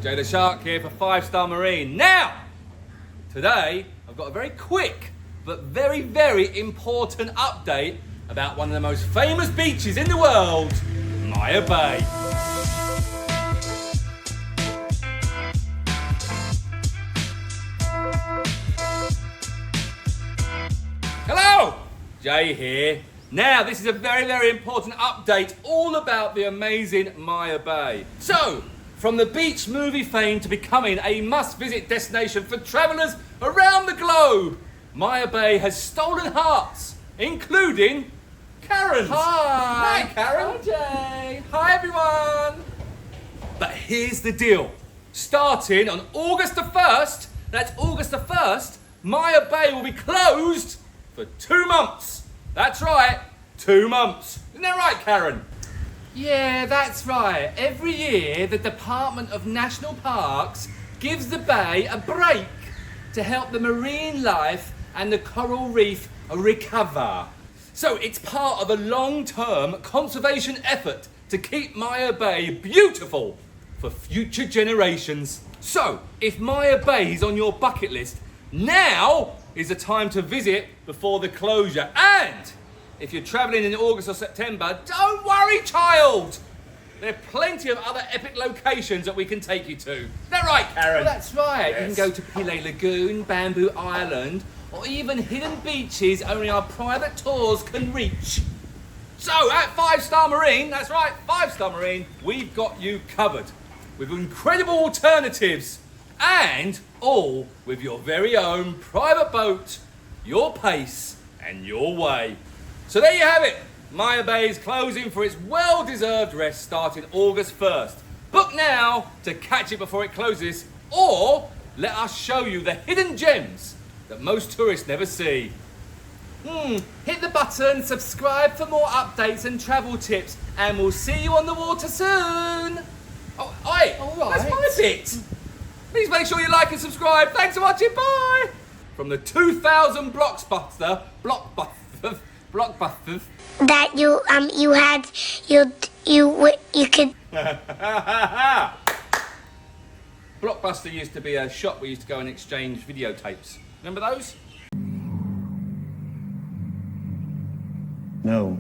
Jay the Shark here for 5 Star Marine. Now, today I've got a very quick but very, very important update about one of the most famous beaches in the world, Maya Bay. Hello, Jay here. Now, this is a very, very important update all about the amazing Maya Bay. So, from the beach movie fame to becoming a must-visit destination for travellers around the globe, Maya Bay has stolen hearts, including Karen's. Hi! Hi, Karen. Hi, Jay! Hi, everyone! But here's the deal. Starting on August the 1st, that's August the 1st, Maya Bay will be closed for 2 months. That's right, 2 months. Isn't that right, Karen? Yeah, that's right. Every year, the Department of National Parks gives the bay a break to help the marine life and the coral reef recover. So it's part of a long-term conservation effort to keep Maya Bay beautiful for future generations. So, if Maya Bay is on your bucket list, now is the time to visit before the closure. And if you're travelling in August or September, don't worry, child! There are plenty of other epic locations that we can take you to. Is that right, Karen? Well, that's right. Yes. You can go to Pileh Lagoon, Bamboo Island, or even hidden beaches only our private tours can reach. So, at 5 Star Marine, that's right, 5 Star Marine, we've got you covered with incredible alternatives and all with your very own private boat, your pace and your way. So there you have it. Maya Bay is closing for its well-deserved rest starting August 1st. Book now to catch it before it closes, or let us show you the hidden gems that most tourists never see. Hit the button, subscribe for more updates and travel tips, and we'll see you on the water soon. Oh, oi, All right. that's my bit. Please make sure you like and subscribe. Thanks for watching. Bye. From the 2000 blockbusters that you could. Blockbuster used to be a shop we used to go and exchange videotapes. Remember those? No.